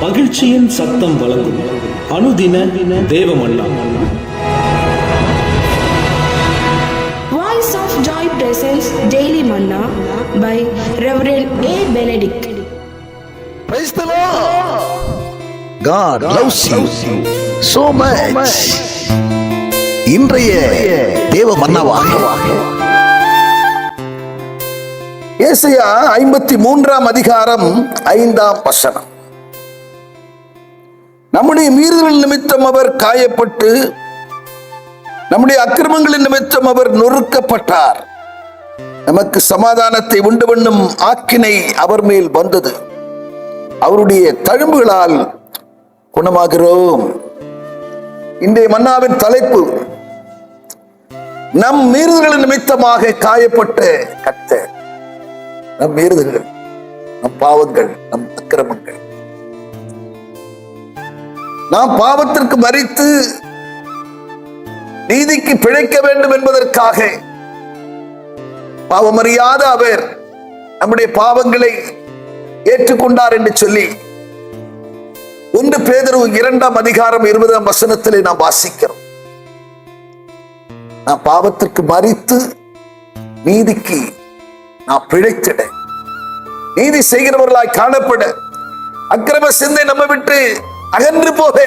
மகிழ்ச்சியின் சத்தம் வழங்கும் அனுதின தேவமன்னா. Voice of Joy presents Daily Manna by Reverend A. Benedict. Praise the Lord. God loves you so much. இன்றைய தேவ மன்னாவாக ஏசாயா 53 அதிகாரம் 5 நம்முடைய மீறுதல் நிமித்தம் அவர் காயப்பட்டு நம்முடைய அக்கிரமங்களின் நிமித்தம் அவர் நொறுக்கப்பட்டார். நமக்கு சமாதானத்தை உண்டு பண்ணும் ஆக்கினை அவர் மேல் வந்தது. அவருடைய தழும்புகளால் குணமாகிறோம். இன்றைய மன்னாவின் தலைப்பு, நம் மீறுதல்களின் நிமித்தமாக காயப்பட்ட கர்த்தர். நம் மீறுதல்கள், நம் பாவங்கள், நம் அக்கிரமங்கள், நாம் பாவத்திற்கு மரித்து நீதிக்கு பிழைக்க வேண்டும் என்பதற்காக பாவமறியாத அவர் நம்முடைய பாவங்களை ஏற்றுக்கொண்டார் என்று சொல்லி 1 பேதுரு 2 அதிகாரம் 20 நாம் வாசிக்கிறோம். நாம் பாவத்திற்கு மரித்து நீதிக்கு நாம் பிழைத்திட, நீதி செய்கிறவர்களாய் காணப்பட, அக்கிரம சிந்தை நம்ம விட்டு அகன்று போக,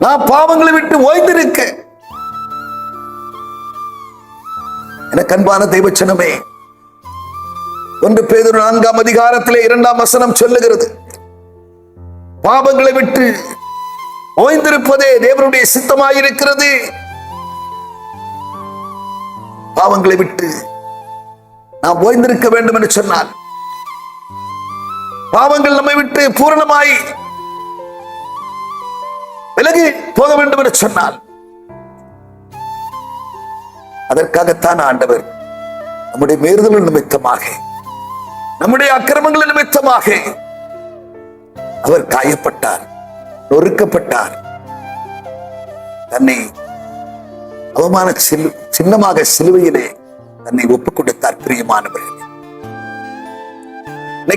நான் பாவங்களை விட்டு ஓய்ந்திருக்க, எனக்கு அன்பான தெய்வச்சனமே, 1 பேதுரு 4 அதிகாரத்திலே 2 சொல்லுகிறது, பாவங்களை விட்டு ஓய்ந்திருப்பதே தேவனுடைய சித்தமாயிருக்கிறது. பாவங்களை விட்டு நாம் ஓய்ந்திருக்க வேண்டும் என்று சொன்னார். பாவங்கள் நம்மை விட்டு பூரணமாய் விலகி போக வேண்டும் என்று சொன்னால், அதற்காகத்தான் ஆண்டவர் நம்முடைய மீறுதல் நிமித்தமாக, நம்முடைய அக்கிரமங்கள் நிமித்தமாக அவர் காயப்பட்டார், நொறுக்கப்பட்டார். தன்னை அவமான சின்னமாக சிலுவையிலே தன்னை ஒப்புக் கொடுத்தார். பிரியமானவர்களே,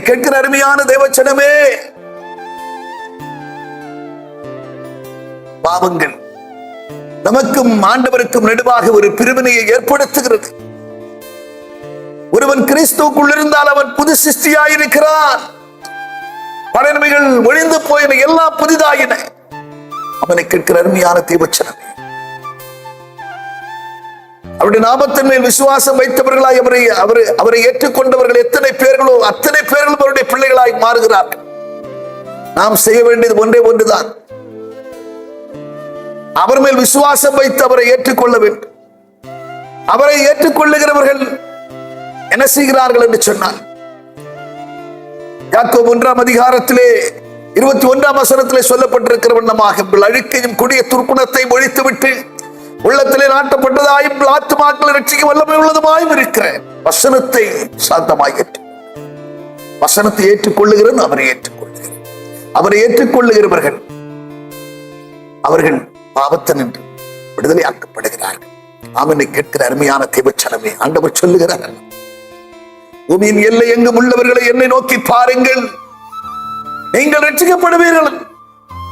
கேட்கிற அருமையான தேவச்சனமே, பாவங்கள் நமக்கும் ஆண்டவருக்கும் நடுவாக ஒரு பிரிவினையை ஏற்படுத்துகிறது. ஒருவன் கிறிஸ்துவுக்குள் இருந்தால் அவன் புது சிருஷ்டியாயிருக்கிறான். பழையவைகள் ஒழிந்து போயின, எல்லாம் புதிதாயின. அவனை கேட்கிற அருமையான தேவச்சனமே, அவருடைய நாமத்தின் மேல் விசுவாசம் வைத்தவர்களாய் அவரை ஏற்றுக்கொண்டவர்கள் எத்தனை பேர்களோ அத்தனை பேர்களும் அவருடைய பிள்ளைகளாய் மாறுகிறார்கள். நாம் செய்ய வேண்டியது ஒன்றுதான், அவர் மேல் விசுவாசம் வைத்து அவரை ஏற்றுக்கொள்ள வேண்டும். அவரை ஏற்றுக்கொள்ளுகிறவர்கள் என்ன செய்கிறார்கள் என்று சொன்னார், யாக்கோபு 1 அதிகாரத்திலே 21 சொல்லப்பட்டிருக்கிற வண்ணமாக, அழுக்கையும் கொடிய துர்க்குணத்தை ஒழித்துவிட்டு உள்ளத்திலே நாட்டப்பட்டதாயும் ஆத்துமாக்களை ரட்சிக்க வல்லமை உள்ளதுமாயும் இருக்கிற வசனத்தை சாந்தமாய் வசனத்தை ஏற்றுக்கொள்ளுகிறோம். அவரை ஏற்றுக்கொள்ளுகிறோம். அவரை ஏற்றுக்கொள்ளுகிறவர்கள் அவர்கள் பாவத்தினின்று விடுதலை ஆக்கப்படுகிறார்கள். அவனை கேட்கிற அருமையான தேவச்சனமே, ஆண்டவர் சொல்லுகிறார், பூமியின் எல்லை எங்கும் உள்ளவர்களை என்னை நோக்கி பாருங்கள், நீங்கள் ரட்சிக்கப்படுவீர்கள்.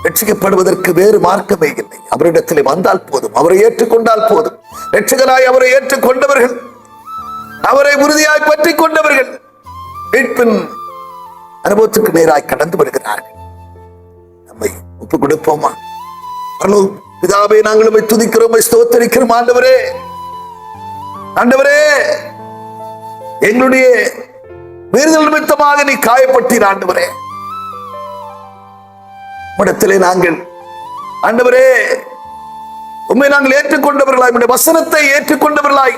ரட்சிக்கப்படுவதற்கு வேறு மார்க்கமே இல்லை. அவரிடத்தில் வந்தால் போதும், அவரை ஏற்றுக்கொண்டால் போதும். ரட்சகராய் அவரை ஏற்றுக்கொண்டவர்கள், அவரை உறுதியாய் பற்றி கொண்டவர்கள் மீட்பின் அனுபவத்துக்கு நேராய் கடந்து வருகிறார்கள். நம்மை ஒப்புக் கொடுப்போமா? பிதாவே, நாங்கள் உம்மை துதிக்கிறோம், ஸ்தோத்திரிக்கிறோம். ஆண்டவரே, ஆண்டவரே, எங்களுடைய மீறுதல் நிமித்தமாக நீ காயப்பட்டீர். ஆண்டவரே, இடத்திலே நாங்கள் ஆண்டவரே உம்மை நாங்கள் ஏற்றுக்கொண்டவர்களாய், உம்முடைய வசனத்தை ஏற்றுக்கொண்டவர்களாய்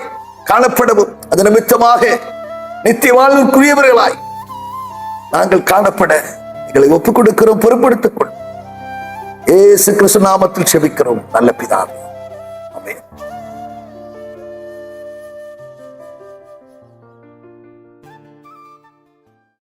காணப்படவும், அது நிமித்தமாக நித்திய வாழ்வுக்குரியவர்களாய் நாங்கள் காணப்பட எங்களை ஒப்புக் கொடுக்கிறோம். பொறுப்படுத்திக் கொள். இயேசு கிறிஸ்து நாமத்தில் செபிக்கிறோம் நல்ல பிதாவே, ஆமென்.